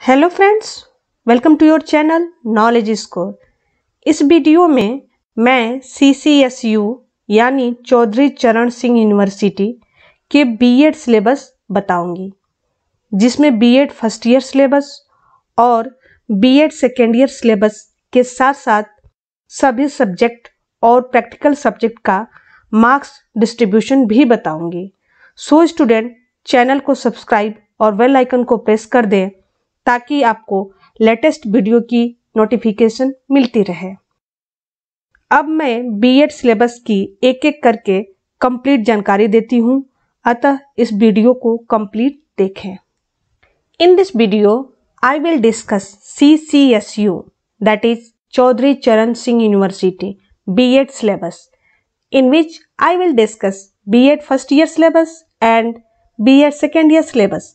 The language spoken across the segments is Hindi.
Hello friends, welcome to your channel knowledge score. इस वीडियो में मैं CCSU यानी चौधरी चरण सिंह यूनिवर्सिटी के बीएड सिलेबस बताऊंगी, जिसमें बीएड फर्स्ट ईयर सिलेबस और बीएड सेकेंड ईयर सिलेबस के साथ साथ सभी सब्जेक्ट और प्रैक्टिकल सब्जेक्ट का मार्क्स डिस्ट्रीब्यूशन भी बताऊंगी। सो स्टूडेंट, चैनल को सब्सक्राइब और बेल आइकन को प्रेस कर दें ताकि आपको लेटेस्ट वीडियो की नोटिफिकेशन मिलती रहे। अब मैं बीएड सिलेबस की एक एक करके कंप्लीट जानकारी देती हूँ, अतः इस वीडियो को कंप्लीट देखें। In this video I will discuss CCSU, that is Chaudhary Charan Singh university BEd syllabus, in which I will discuss BEd first year syllabus and BEd second year syllabus,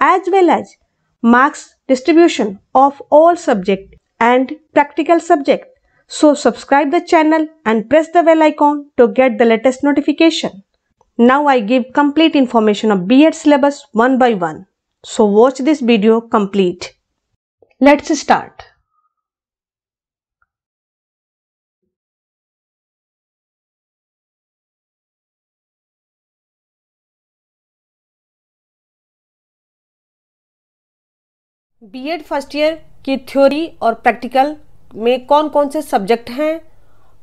as well as marks distribution of all subject and practical subject. So subscribe the channel and press the bell icon to get the latest notification. Now I give complete information of BEd syllabus one by one. So watch this video complete. Let's start. BEd first year की थ्योरी और प्रैक्टिकल में कौन कौन से सब्जेक्ट हैं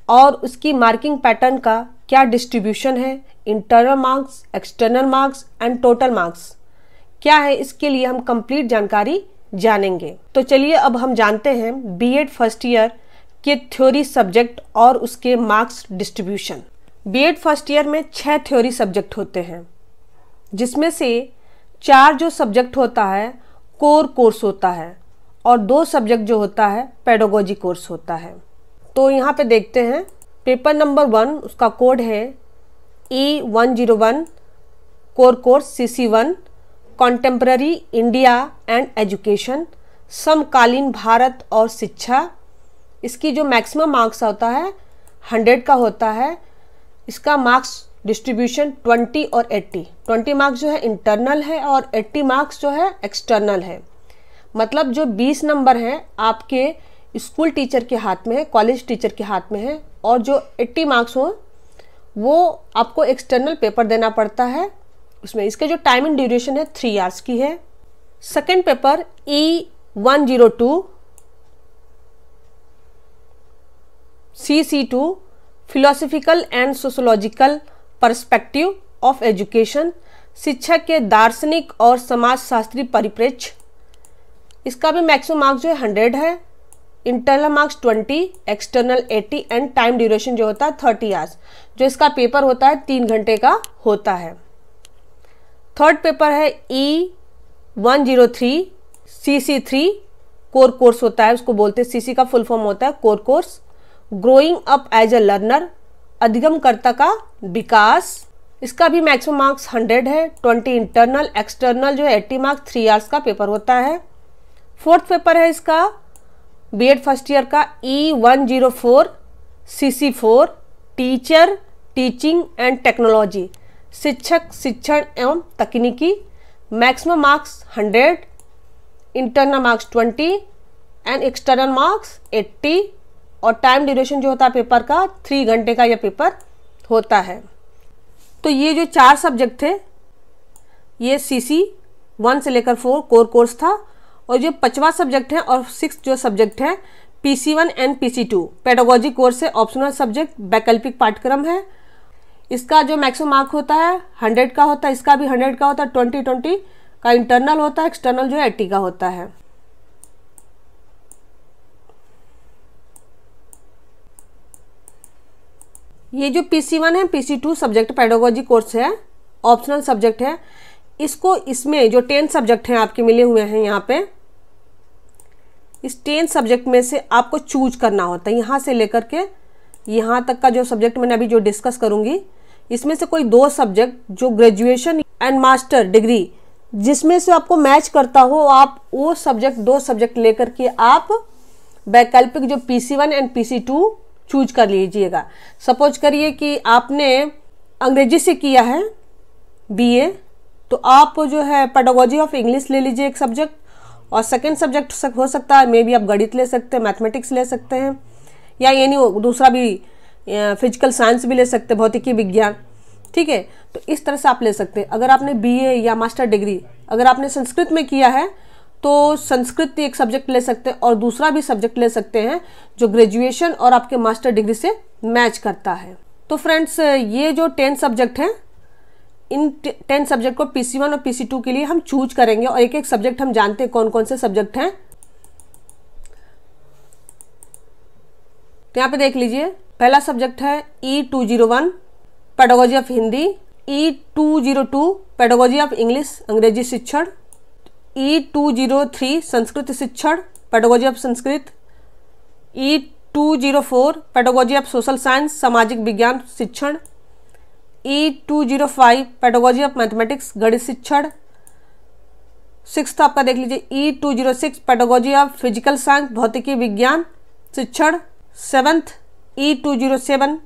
और उसकी मार्किंग पैटर्न का क्या डिस्ट्रीब्यूशन है, internal marks, external marks and total marks क्या है, इसके लिए हम कंप्लीट जानकारी जानेंगे। तो चलिए अब हम जानते हैं बीएड फर्स्ट ईयर के थ्योरी सब्जेक्ट और उसके marks distribution. BEd first year में 6 थ्योरी सब्जेक्ट होते हैं, जिसमें से 4 जो सब्जेक्ट होता है कोर कोर्स होता है और 2 सब्जेक्ट जो होता है पेडागोजी कोर्स होता है। तो यहाँ पे देखते हैं पेपर नंबर 1, उसका कोड है E101, core course CC1, contemporary India and education, समकालीन भारत और शिक्षा। इसकी जो मैक्सिमम मार्क्स होता है 100 का होता है। इसका मार्क्स डिस्ट्रीब्यूशन 20 और 80, 20 मार्क्स जो है इंटरनल है और 80 मार्क्स जो है एक्सटर्नल है। मतलब जो 20 नंबर हैं आपके स्कूल टीचर के हाथ में है, कॉलेज टीचर के हाथ में है, और जो 80 मार्क्स हो वो आपको एक्सटर्नल पेपर देना पड़ता है। उसमें इसके जो टाइमिंग ड्यूरेशन है 3 आवर्स की है। Second paper E102 CC2, philosophical and sociological perspective of education, शिक्षा के दार्शनिक और समाजशास्त्री परिप्रेक्ष्य। इसका भी मैक्सिमम मार्क्स जो है 100 है, internal marks 20, external 80 and time duration जो होता है 30 आवर्स। जो इसका पेपर होता है 3 घंटे का होता है। थर्ड पेपर है E103 CC3, कोर कोर्स होता है, उसको बोलते हैं CC का फुल फॉर्म होता है core course, growing up as a learner, अधिगमकर्ता का विकास। इसका भी मैक्सिमम मार्क्स 100 है, 20 इंटरनल, एक्सटर्नल जो है 80 मार्क्स, 3 आवर्स का पेपर होता है। फोर्थ पेपर है इसका बीएड फर्स्ट ईयर का E104 CC4, teacher, teaching and technology, शिक्षक, शिक्षण एवं तकनीकी। Maximum marks 100, internal marks 20 and external marks 80, और टाइम ड्यूरेशन जो होता है पेपर का 3 घंटे का यह पेपर होता है। तो ये जो 4 सब्जेक्ट थे ये CC1 से लेकर 4 कोर कोर्स था, और जो 5वां सब्जेक्ट है और 6 जो सब्जेक्ट है PC1 and PC2 pedagogy course है, ऑप्शनल सब्जेक्ट, वैकल्पिक पाठ्यक्रम है। इसका जो मैक्सिमम मार्क होता है 100 का होता है, इसका भी 100 का होता है, 20 का इंटरनल होता है, एक्सटर्नल जो है 80 का होता है। ये जो PC1 है PC2 सब्जेक्ट पेडागोजी कोर्स है, ऑप्शनल सब्जेक्ट है। इसमें जो 10 सब्जेक्ट हैं आपके मिले हुए हैं यहाँ पे, इस 10 सब्जेक्ट में से आपको चूज करना होता है। यहाँ से लेकर के यहाँ तक का जो सब्जेक्ट मैंने अभी जो डिस्कस करूंगी, इसमें से कोई 2 सब्जेक्ट जो ग्रेजुएशन एंड मास्टर डिग्री जिसमें से आपको मैच करता हो, आप वो सब्जेक्ट 2 सब्जेक्ट लेकर के आप वैकल्पिक जो PC1 एंड PC2 चूज कर लीजिएगा। सपोज करिए कि आपने अंग्रेजी से किया है BA, तो आप जो है पेडागोजी ऑफ इंग्लिश ले लीजिए एक सब्जेक्ट, और सेकंड सब्जेक्ट हो सकता है, मे बी आप गणित ले सकते हैं, मैथमेटिक्स ले सकते हैं, या ये नहीं दूसरा भी फिजिकल साइंस भी ले सकते हैं, भौतिकी विज्ञान, ठीक है। तो इस तरह से आप ले सकते हैं। अगर आपने बीए या मास्टर डिग्री अगर आपने संस्कृत में किया है तो संस्कृत एक सब्जेक्ट ले सकते हैं और दूसरा भी सब्जेक्ट ले सकते हैं जो ग्रेजुएशन और आपके मास्टर डिग्री से मैच करता है। तो फ्रेंड्स, ये जो 10 सब्जेक्ट हैं, इन 10 सब्जेक्ट को PC1 और PC2 के लिए हम चूज करेंगे और एक एक सब्जेक्ट हम जानते हैं कौन कौन से सब्जेक्ट हैं। तो यहाँ पे देख लीजिए, पहला सब्जेक्ट है E201 pedagogy of Hindi, E202 pedagogy of English अंग्रेजी शिक्षण, E203 संस्कृत शिक्षण pedagogy of Sanskrit, E204 pedagogy of social science सामाजिक विज्ञान शिक्षण, E205 पेडागोजी ऑफ मैथमेटिक्स गणित शिक्षण। 6th आपका देख लीजिए E206 pedagogy of physical science भौतिकी विज्ञान शिक्षण। 7th E207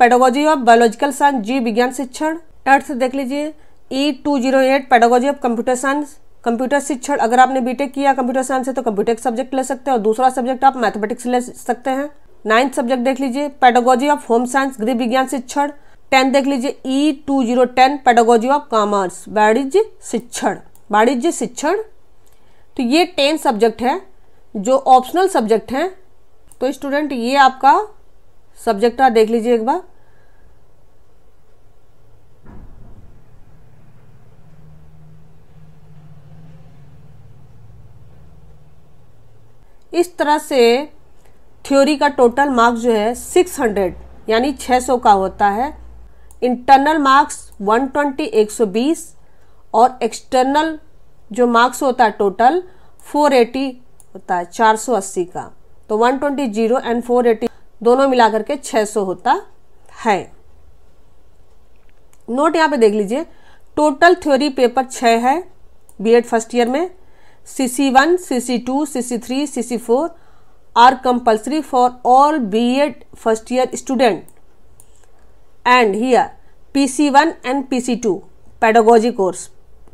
pedagogy of biological science जीव विज्ञान शिक्षण। 8th देख लीजिए E208 pedagogy of computer science computer शिक्षण। अगर आपने बीटेक किया कंप्यूटर साइंस से तो कंप्यूटर सब्जेक्ट ले सकते हैं और दूसरा सब्जेक्ट आप मैथमेटिक्स ले सकते हैं। 9th सब्जेक्ट देख लीजिए पेडागोजी ऑफ होम साइंस गृह विज्ञान शिक्षण। 10th देख लीजिए E210 पेडागोजी ऑफ कॉमर्स वाणिज्य शिक्षण। तो ये 10 सब्जेक्ट है जो ऑप्शनल सब्जेक्ट हैं। तो स्टूडेंट, ये आपका सब्जेक्ट आप देख लीजिए एक बार। इस तरह से थ्योरी का टोटल मार्क्स जो है 600 यानी 600 का होता है। इंटरनल मार्क्स 120 120 और एक्सटर्नल जो मार्क्स होता है टोटल 480 होता है 480 का। तो 120 0 एंड 480 दोनों मिलाकर के 600 होता है। नोट यहाँ पे देख लीजिए, टोटल थ्योरी पेपर 6 है बीएड फर्स्ट ईयर में। CC1, CC2, CC3, CC4 are compulsory for all B.Ed first year student. And here PC1 and PC2 pedagogy course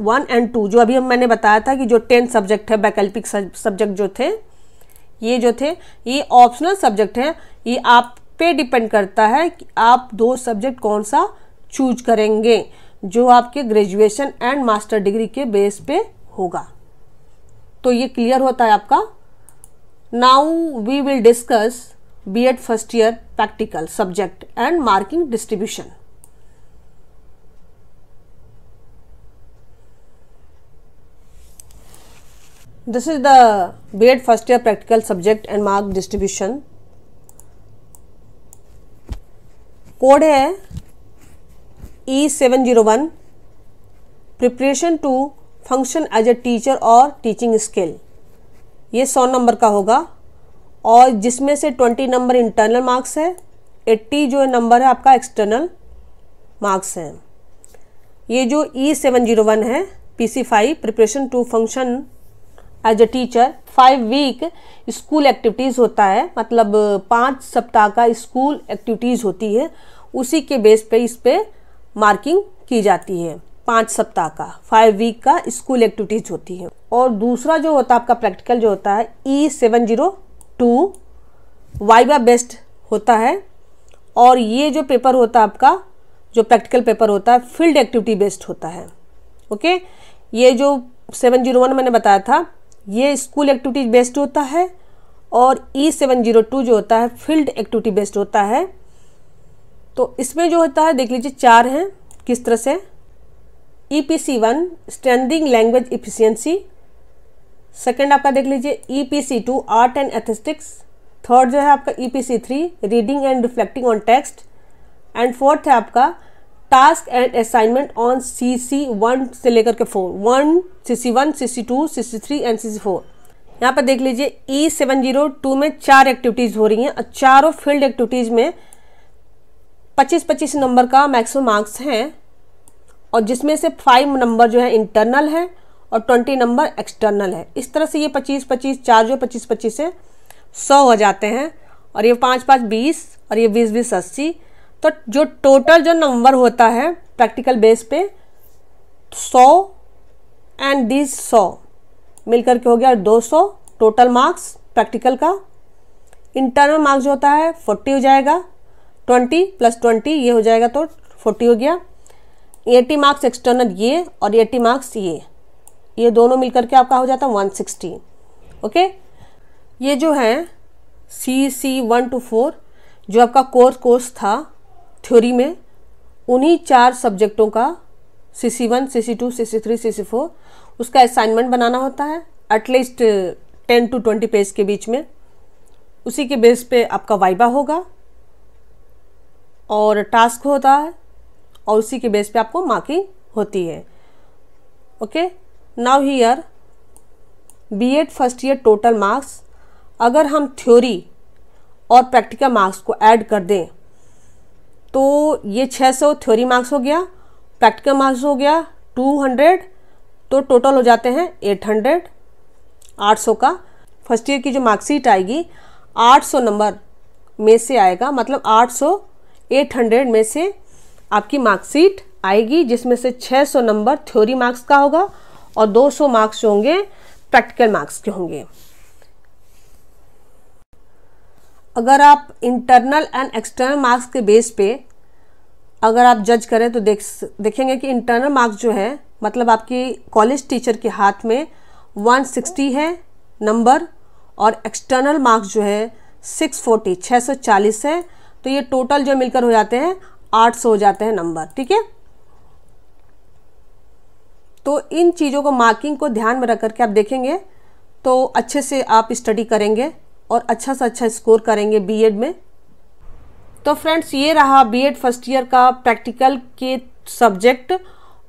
1 and 2 जो अभी मैंने बताया था कि जो 10 सब्जेक्ट है वैकल्पिक सब्जेक्ट जो थे ये ऑप्शनल सब्जेक्ट है। ये आप पे डिपेंड करता है कि आप 2 सब्जेक्ट कौन सा चूज करेंगे जो आपके ग्रेजुएशन एंड मास्टर डिग्री के बेस पे होगा। तो ये क्लियर होता है आपका। Now we will discuss BEd first year practical subject and marking distribution. This is the BEd first year practical subject and mark distribution. Code है E701 preparation to function as a teacher और टीचिंग स्किल। ये 100 नंबर का होगा और जिसमें से 20 नंबर इंटरनल मार्क्स है, 80 जो नंबर है आपका एक्सटर्नल मार्क्स हैं। ये जो E701 है PC5 preparation to function as a teacher 5 week school activities होता है, मतलब 5 सप्ताह का स्कूल एक्टिविटीज़ होती है, उसी के बेस पे इस पे मार्किंग की जाती है। 5 सप्ताह का 5 वीक का स्कूल एक्टिविटीज होती है। और दूसरा जो होता है आपका प्रैक्टिकल जो होता है E702 वाइवा बेस्ड होता है। और ये जो पेपर होता है आपका जो प्रैक्टिकल पेपर होता है फील्ड एक्टिविटी बेस्ड होता है। ओके, ये जो 701 मैंने बताया था ये स्कूल एक्टिविटीज बेस्ड होता है और E702 जो होता है फील्ड एक्टिविटी बेस्ड होता है। तो इसमें जो होता है देख लीजिए 4 हैं किस तरह से। EPC1 standing language efficiency. Second आपका देख लीजिए EPC2 art and aesthetics. Third जो है आपका EPC3 reading and reflecting on text. And fourth है आपका task and assignment on CC1 से लेकर के 4 CC1 CC2 CC3 and CC4। यहाँ पर देख लीजिए E702 में 4 एक्टिविटीज़ हो रही हैं और चारों फील्ड एक्टिविटीज़ में 25-25 नंबर का मैक्सिमम मार्क्स हैं और जिसमें से 5 नंबर जो है इंटरनल है और 20 नंबर एक्सटर्नल है। इस तरह से ये 25-25 4 जो 25-25 से 100 हो जाते हैं और ये 5-5 20 और ये 20-20 80। तो जो टोटल जो नंबर होता है प्रैक्टिकल बेस पे 100 एंड दिस 100 मिलकर के हो गया 200 टोटल मार्क्स प्रैक्टिकल का। इंटरनल मार्क्स जो होता है 40 हो जाएगा, 20 + 20 ये हो जाएगा तो 40 हो गया। 80 मार्क्स एक्सटर्नल ये और 80 मार्क्स ये दोनों मिलकर के आपका हो जाता है 160। ओके, ये जो है CC 1 to 4 जो आपका कोर्स था थ्योरी में, उन्हीं 4 सब्जेक्टों का CC1, CC2, CC3, CC4 उसका असाइनमेंट बनाना होता है एटलीस्ट 10 to 20 पेज के बीच में। उसी के बेस पे आपका वाइवा होगा और टास्क होता है और उसी के बेस पे आपको मार्किंग होती है। Okay, now here B.Ed first year total marks, अगर हम थ्योरी और प्रैक्टिकल मार्क्स को ऐड कर दें तो ये 600 थ्योरी मार्क्स हो गया, प्रैक्टिकल मार्क्स हो गया 200, तो टोटल हो जाते हैं 800, 800 का। फर्स्ट ईयर की जो मार्कशीट आएगी 800 नंबर में से आएगा, मतलब 800 में से आपकी मार्कशीट आएगी, जिसमें से 600 नंबर थ्योरी मार्क्स का होगा और 200 मार्क्स जो होंगे प्रैक्टिकल मार्क्स के होंगे। अगर आप इंटरनल एंड एक्सटर्नल मार्क्स के बेस पे अगर आप जज करें तो देखेंगे कि इंटरनल मार्क्स जो है मतलब आपकी कॉलेज टीचर के हाथ में 160 है नंबर और एक्सटर्नल मार्क्स जो है 640 है, तो ये टोटल जो मिलकर हो जाते हैं 800 हो जाते हैं नंबर। ठीक है, तो इन चीज़ों को मार्किंग को ध्यान में रख करके आप देखेंगे तो अच्छे से आप स्टडी करेंगे और अच्छा से अच्छा स्कोर करेंगे B.Ed में। तो फ्रेंड्स, ये रहा B.Ed फर्स्ट ईयर का प्रैक्टिकल के सब्जेक्ट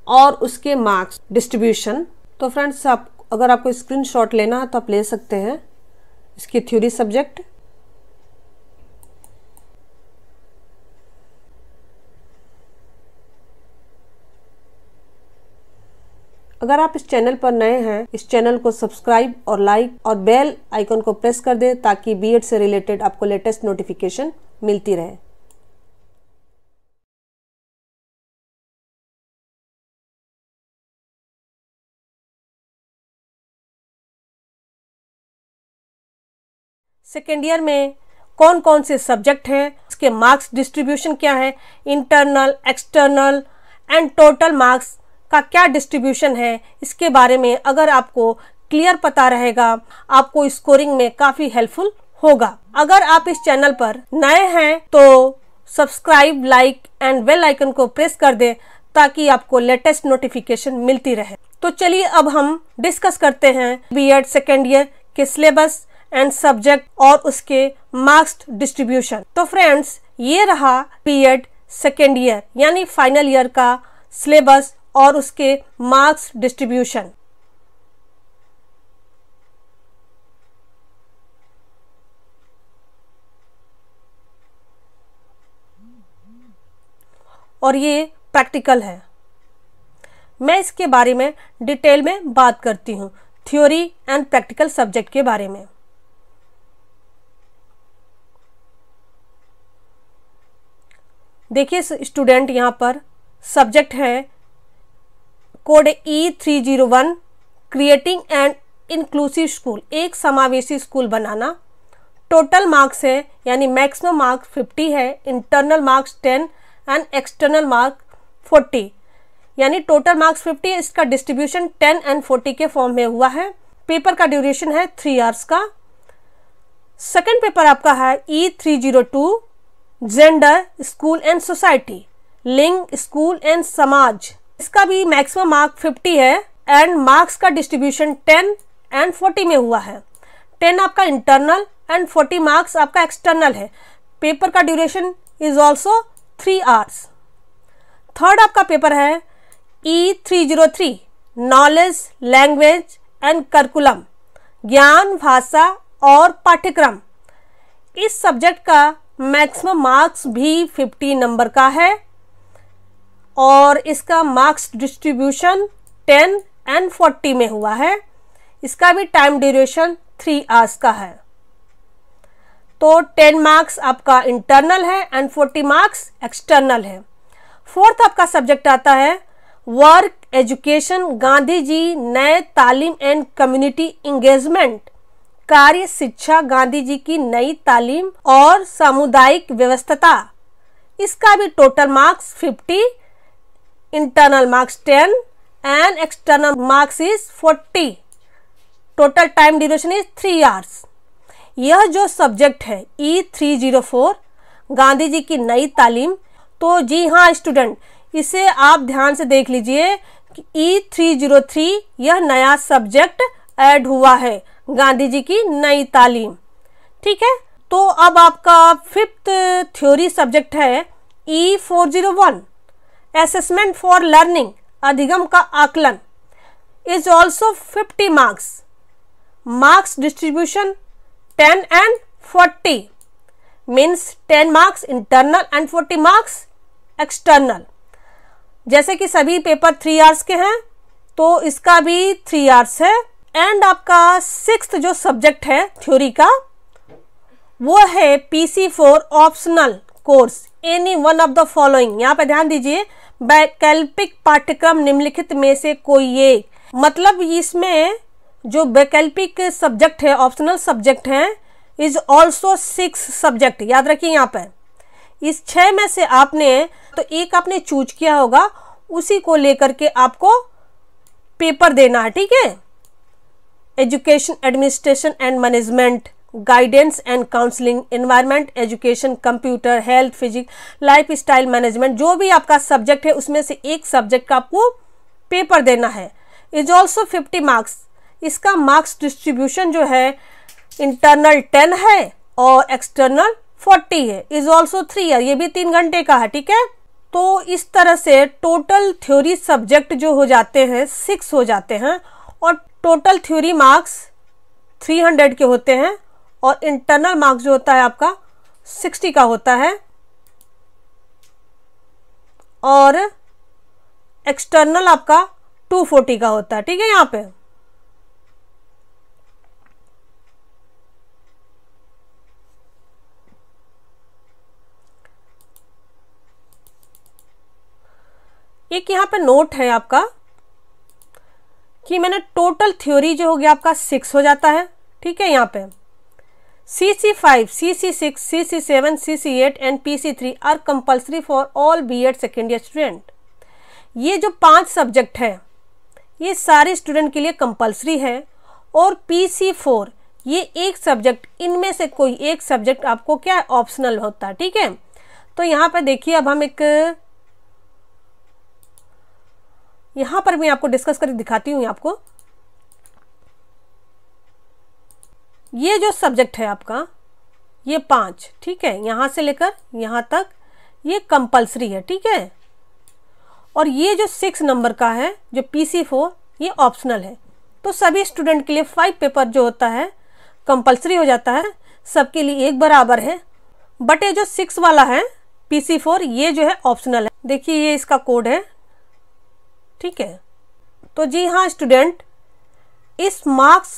और उसके मार्क्स डिस्ट्रीब्यूशन। तो फ्रेंड्स, आप अगर आपको स्क्रीनशॉट लेना है तो आप ले सकते हैं इसकी थ्योरी सब्जेक्ट। अगर आप इस चैनल पर नए हैं, इस चैनल को सब्सक्राइब और लाइक और बेल आइकन को प्रेस कर दें ताकि B.Ed से रिलेटेड आपको लेटेस्ट नोटिफिकेशन मिलती रहे। सेकेंड ईयर में कौन कौन से सब्जेक्ट हैं, इसके मार्क्स डिस्ट्रीब्यूशन क्या है, internal, external and total marks का क्या डिस्ट्रीब्यूशन है, इसके बारे में अगर आपको क्लियर पता रहेगा आपको स्कोरिंग में काफ़ी हेल्पफुल होगा। अगर आप इस चैनल पर नए हैं तो subscribe, like and bell icon को प्रेस कर दें ताकि आपको लेटेस्ट नोटिफिकेशन मिलती रहे। तो चलिए अब हम डिस्कस करते हैं B.Ed सेकेंड ईयर के सिलेबस एंड सब्जेक्ट और उसके मार्क्स डिस्ट्रीब्यूशन। तो फ्रेंड्स, ये रहा B.Ed सेकेंड ईयर यानी फाइनल ईयर का सिलेबस और उसके मार्क्स डिस्ट्रीब्यूशन। और ये प्रैक्टिकल है। मैं इसके बारे में डिटेल में बात करती हूँ, थ्योरी एंड प्रैक्टिकल सब्जेक्ट के बारे में। देखिए स्टूडेंट, यहाँ पर सब्जेक्ट है code E301 creating an inclusive school, एक समावेशी स्कूल बनाना। टोटल मार्क्स है यानी मैक्सिमम मार्क्स 50 है, internal marks 10 and external mark 40, यानी टोटल मार्क्स 50 है। इसका डिस्ट्रीब्यूशन 10 एंड 40 के फॉर्म में हुआ है। पेपर का ड्यूरेशन है 3 आवर्स का। सेकेंड पेपर आपका है E302 gender, school and society, लिंग, स्कूल एंड समाज। इसका भी मैक्सिमम मार्क 50 है एंड मार्क्स का डिस्ट्रीब्यूशन 10 एंड 40 में हुआ है। 10 आपका इंटरनल एंड 40 मार्क्स आपका एक्सटर्नल है। पेपर का duration is also 3 hours. Third आपका पेपर है E303 knowledge, language and curriculum, ज्ञान, भाषा और पाठ्यक्रम। इस सब्जेक्ट का मैक्सिमम मार्क्स भी 50 नंबर का है और इसका मार्क्स डिस्ट्रीब्यूशन 10 एंड 40 में हुआ है। इसका भी टाइम ड्यूरेशन 3 आवर्स का है। तो 10 मार्क्स आपका इंटरनल है एंड 40 मार्क्स एक्सटर्नल है। फोर्थ आपका सब्जेक्ट आता है वर्क एजुकेशन गांधी जी नए तालीम एंड कम्युनिटी इंगेजमेंट, कार्य शिक्षा गांधी जी की नई तालीम और सामुदायिक व्यवस्था, इसका भी total marks 50, internal marks 10 and external marks is 40। Total time duration is 3 hours. यह जो सब्जेक्ट है E304 गांधी जी की नई तालीम, तो जी हाँ स्टूडेंट, इसे आप ध्यान से देख लीजिए कि E303 यह नया सब्जेक्ट ऐड हुआ है गांधी जी की नई तालीम। ठीक है, तो अब आपका 5th थ्योरी सब्जेक्ट है E401 असेसमेंट फॉर लर्निंग, अधिगम का आकलन, is also 50 marks. Marks distribution 10 and 40 means 10 marks internal and 40 marks external. जैसे कि सभी पेपर 3 आवर्स के हैं, तो इसका भी 3 आवर्स है। एंड आपका 6th जो सब्जेक्ट है थ्योरी का, वो है PC4 optional course, any one of the following. यहाँ पे ध्यान दीजिए, वैकल्पिक पाठ्यक्रम निम्नलिखित में से कोई एक, मतलब इसमें जो वैकल्पिक सब्जेक्ट है, ऑप्शनल सब्जेक्ट है, इज ऑल्सो 6 सब्जेक्ट। याद रखिए यहाँ पर इस 6 में से आपने तो एक आपने चूज किया होगा, उसी को लेकर के आपको पेपर देना है। ठीक है, education administration and management, guidance and counselling, environment education, computer, health, physics, life style management, जो भी आपका सब्जेक्ट है उसमें से एक सब्जेक्ट का आपको पेपर देना है। Is also 50 marks. इसका मार्क्स डिस्ट्रीब्यूशन जो है इंटरनल 10 है और एक्सटर्नल 40 है। इज ऑल्सो 3 ईयर, ये भी 3 घंटे का है। ठीक है, तो इस तरह से टोटल थ्योरी सब्जेक्ट जो हो जाते हैं 6 हो जाते हैं, और टोटल थ्योरी मार्क्स 300 के होते हैं, और इंटरनल मार्क्स जो होता है आपका 60 का होता है, और एक्सटर्नल आपका 240 का होता है। ठीक है, यहाँ पे एक यहाँ पे नोट है आपका कि मैंने टोटल थ्योरी जो हो गया आपका 6 हो जाता है। ठीक है, यहाँ पे CC5, CC6, CC7, CC8 and PC3 are compulsory for all B.Ed second year student. ये जो 5 सब्जेक्ट है ये सारे स्टूडेंट के लिए कंपल्सरी है, और PC4 ये एक सब्जेक्ट, इनमें से कोई एक सब्जेक्ट आपको क्या ऑप्शनल होता है। ठीक है, तो यहाँ पे देखिए, अब हम एक यहाँ पर मैं आपको डिस्कस करके दिखाती हूँ आपको। ये जो सब्जेक्ट है आपका, ये 5, ठीक है, यहाँ से लेकर यहाँ तक ये कंपल्सरी है। ठीक है, और ये जो 6 नंबर का है जो PC4, ये ऑप्शनल है। तो सभी स्टूडेंट के लिए 5 पेपर जो होता है कंपल्सरी हो जाता है, सबके लिए एक बराबर है। बट ये जो 6 वाला है PC4, ये जो है ऑप्शनल है। देखिए ये इसका कोड है। ठीक है, तो जी हाँ स्टूडेंट, इस मार्क्स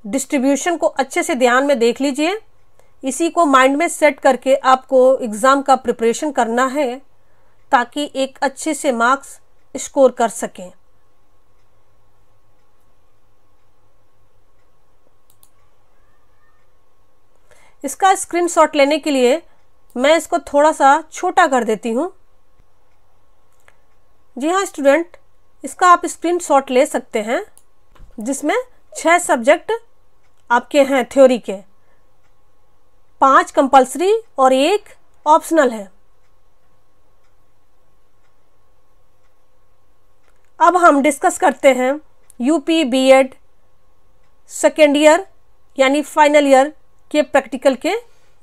डिस्ट्रीब्यूशन को अच्छे से ध्यान में देख लीजिए। इसी को माइंड में सेट करके आपको एग्ज़ाम का प्रिपरेशन करना है, ताकि एक अच्छे से मार्क्स स्कोर कर सकें। इसका स्क्रीनशॉट लेने के लिए मैं इसको थोड़ा सा छोटा कर देती हूँ। जी हाँ स्टूडेंट, इसका आप स्क्रीनशॉट ले सकते हैं, जिसमें 6 सब्जेक्ट आपके हैं थ्योरी के, 5 कंपल्सरी और 1 ऑप्शनल है। अब हम डिस्कस करते हैं यूपी B.Ed सेकेंड ईयर यानी फाइनल ईयर के प्रैक्टिकल के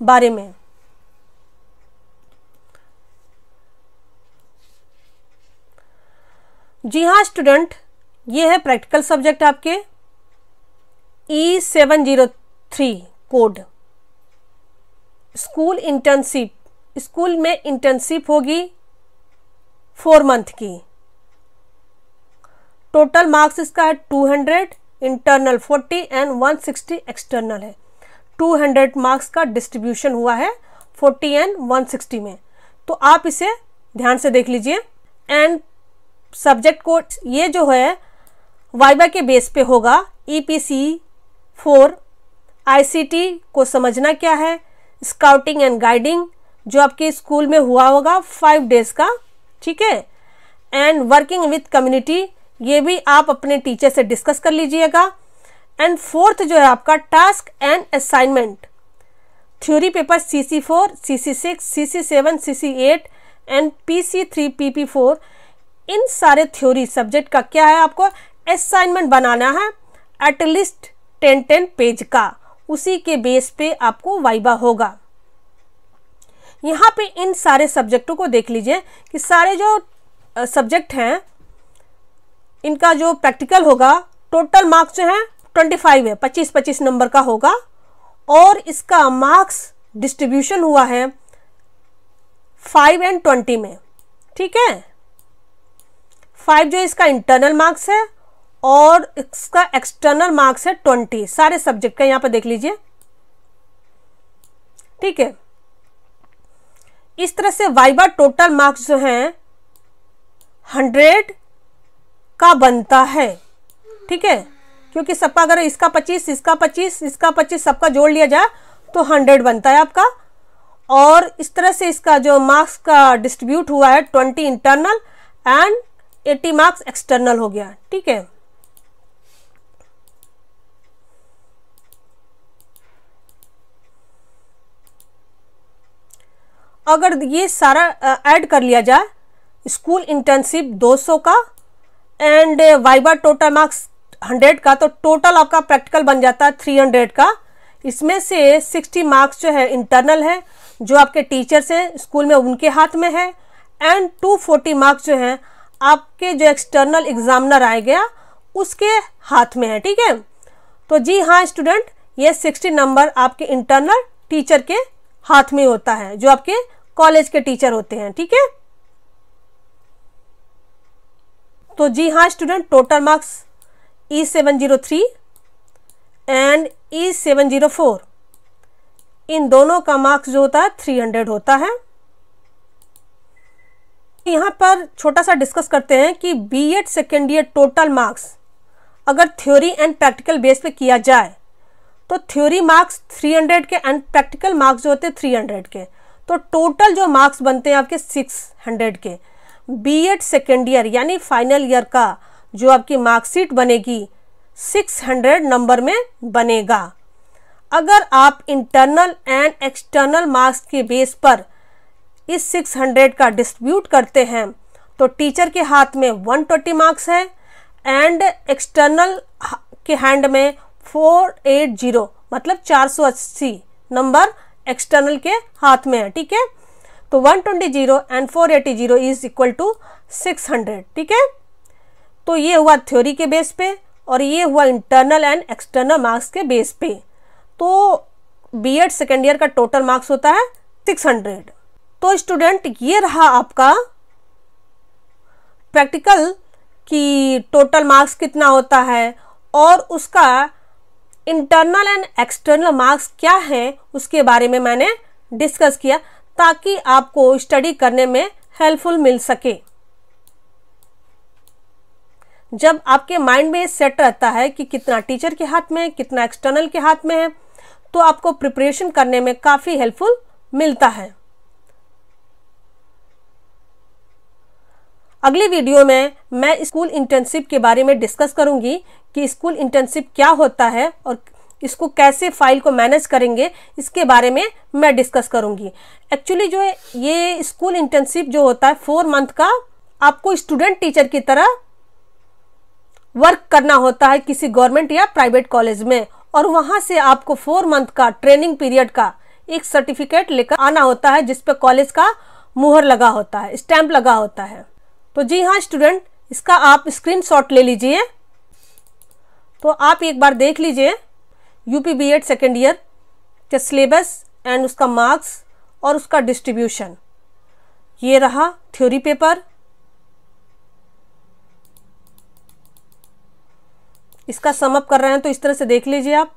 बारे में। जी हाँ स्टूडेंट, ये है प्रैक्टिकल सब्जेक्ट आपके E703 code. School internship, school में इंटर्नशिप होगी 4 मंथ की। टोटल मार्क्स इसका है 200, इंटरनल 40 एंड 160 एक्सटर्नल है। 200 मार्क्स का डिस्ट्रीब्यूशन हुआ है 40 एंड 160 में, तो आप इसे ध्यान से देख लीजिए। एंड सब्जेक्ट को ये जो है वाइवा के बेस पे होगा। EPC 4 ICT को समझना क्या है, स्काउटिंग एंड गाइडिंग जो आपके स्कूल में हुआ होगा 5 डेज का, ठीक है, एंड वर्किंग विथ कम्युनिटी ये भी आप अपने टीचर से डिस्कस कर लीजिएगा। एंड फोर्थ जो है आपका task and assignment, theory paper CC4, CC6, CC7, CC8 and PC3, PP4, इन सारे थ्योरी सब्जेक्ट का क्या है, आपको असाइनमेंट बनाना है एटलीस्ट 10 पेज का, उसी के बेस पे आपको वाइवा होगा। यहाँ पे इन सारे सब्जेक्टों को देख लीजिए कि सारे जो सब्जेक्ट हैं इनका जो प्रैक्टिकल होगा, टोटल मार्क्स जो है 25 है, 25 नंबर का होगा, और इसका मार्क्स डिस्ट्रीब्यूशन हुआ है 5 और 20 में, ठीक है। 5 जो इसका इंटरनल मार्क्स है और इसका एक्सटर्नल मार्क्स है 20, सारे सब्जेक्ट का यहाँ पर देख लीजिए, ठीक है। इस तरह से वाइवा टोटल मार्क्स जो हैं 100 का बनता है, ठीक है, क्योंकि सबका अगर इसका 25, इसका 25, इसका 25 सबका जोड़ लिया जाए तो 100 बनता है आपका। और इस तरह से इसका जो मार्क्स का डिस्ट्रीब्यूट हुआ है 20 इंटरनल एंड 80 मार्क्स एक्सटर्नल हो गया, ठीक है। अगर ये सारा ऐड कर लिया जाए, स्कूल इंटर्नशिप 200 का एंड वाइवा टोटल मार्क्स 100 का, तो टोटल आपका प्रैक्टिकल बन जाता है 300 का। इसमें से 60 मार्क्स जो है इंटरनल है, जो आपके टीचर्स हैं स्कूल में उनके हाथ में है, एंड 240 मार्क्स जो हैं आपके जो एक्सटर्नल एग्जामिनर आएगा उसके हाथ में है, ठीक है। तो जी हाँ स्टूडेंट, ये 60 नंबर आपके इंटरनल टीचर के हाथ में होता है, जो आपके कॉलेज के टीचर होते हैं, ठीक है। तो जी हाँ student, total marks E703 and E704 इन दोनों का मार्क्स जो होता है 300 होता है। यहाँ पर छोटा सा डिस्कस करते हैं कि B.Ed second year total marks अगर थ्योरी एंड प्रैक्टिकल बेस पे किया जाए तो थ्योरी मार्क्स 300 के एंड प्रैक्टिकल मार्क्स जो होते हैं 300 के, तो टोटल जो मार्क्स बनते हैं आपके 600 के। B.Ed सेकेंड ईयर यानी फाइनल ईयर का जो आपकी मार्कशीट बनेगी 600 नंबर में बनेगा। अगर आप इंटरनल एंड एक्सटर्नल मार्क्स के बेस पर इस 600 का डिस्ट्रीब्यूट करते हैं तो टीचर के हाथ में 120 मार्क्स है एंड एक्सटर्नल के हैंड में 480 मतलब 480 नंबर एक्सटर्नल के हाथ में है, ठीक है। तो 120 एंड 480 इज इक्वल टू 600, ठीक है। तो ये हुआ थ्योरी के बेस पे और ये हुआ इंटरनल एंड एक्सटर्नल मार्क्स के बेस पे। तो B.Ed सेकेंड ईयर का टोटल मार्क्स होता है 600। तो स्टूडेंट ये रहा आपका प्रैक्टिकल की टोटल मार्क्स कितना होता है और उसका इंटरनल एंड एक्सटर्नल मार्क्स क्या है उसके बारे में मैंने डिस्कस किया, ताकि आपको स्टडी करने में हेल्पफुल मिल सके। जब आपके माइंड में सेट रहता है कि कितना टीचर के हाथ में है, कितना एक्सटर्नल के हाथ में है, तो आपको प्रिपरेशन करने में काफ़ी हेल्पफुल मिलता है। अगली वीडियो में मैं स्कूल इंटर्नशिप के बारे में डिस्कस करूंगी कि स्कूल इंटर्नशिप क्या होता है और इसको कैसे फाइल को मैनेज करेंगे, इसके बारे में मैं डिस्कस करूंगी। एक्चुअली जो है ये स्कूल इंटर्नशिप जो होता है 4 मंथ का, आपको स्टूडेंट टीचर की तरह वर्क करना होता है किसी गवर्नमेंट या प्राइवेट कॉलेज में, और वहां से आपको 4 मंथ का ट्रेनिंग पीरियड का एक सर्टिफिकेट लेकर आना होता है जिसपे कॉलेज का मुहर लगा होता है, स्टैंप लगा होता है। तो जी हाँ स्टूडेंट, इसका आप स्क्रीनशॉट ले लीजिए। तो आप एक बार देख लीजिए यूपी B.Ed सेकेंड ईयर का सिलेबस एंड उसका मार्क्स और उसका डिस्ट्रीब्यूशन। ये रहा थ्योरी पेपर, इसका समअप कर रहे हैं तो इस तरह से देख लीजिए आप।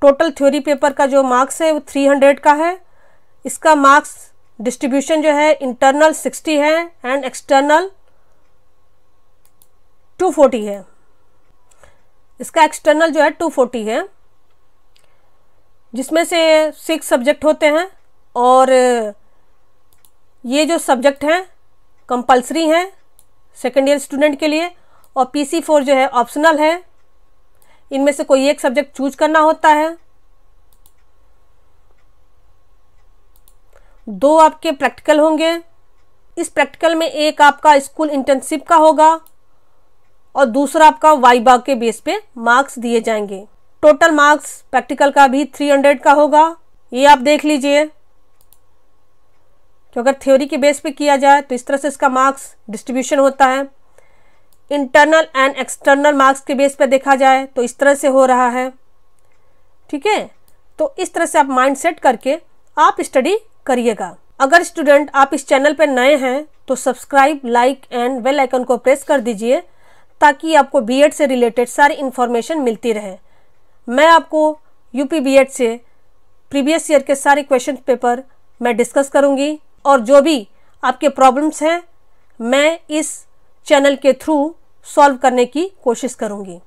टोटल थ्योरी पेपर का जो मार्क्स है वो 300 का है। इसका मार्क्स डिस्ट्रीब्यूशन जो है इंटरनल 60 है एंड एक्सटर्नल 240 है। इसका एक्सटर्नल जो है 240 है, जिसमें से 6 सब्जेक्ट होते हैं और ये जो सब्जेक्ट हैं कंपलसरी हैं सेकेंड ईयर स्टूडेंट के लिए, और PC4 जो है ऑप्शनल है। इनमें से कोई एक सब्जेक्ट चूज करना होता है। 2 आपके प्रैक्टिकल होंगे। इस प्रैक्टिकल में एक आपका स्कूल इंटर्नशिप का होगा और दूसरा आपका वाइवा के बेस पे मार्क्स दिए जाएंगे। टोटल मार्क्स प्रैक्टिकल का भी 300 का होगा। ये आप देख लीजिए कि अगर थ्योरी के बेस पे किया जाए तो इस तरह से इसका मार्क्स डिस्ट्रीब्यूशन होता है। इंटरनल एंड एक्सटर्नल मार्क्स के बेस पे देखा जाए तो इस तरह से हो रहा है। ठीक है, तो इस तरह से आप माइंड सेट करके आप स्टडी करिएगा। अगर स्टूडेंट आप इस चैनल पर नए हैं तो subscribe, like and bell icon को प्रेस कर दीजिए ताकि आपको बीएड से रिलेटेड सारी इन्फॉर्मेशन मिलती रहे। मैं आपको यूपी बीएड से प्रीवियस ईयर के सारे क्वेश्चन पेपर मैं डिस्कस करूंगी और जो भी आपके प्रॉब्लम्स हैं मैं इस चैनल के थ्रू सॉल्व करने की कोशिश करूंगी।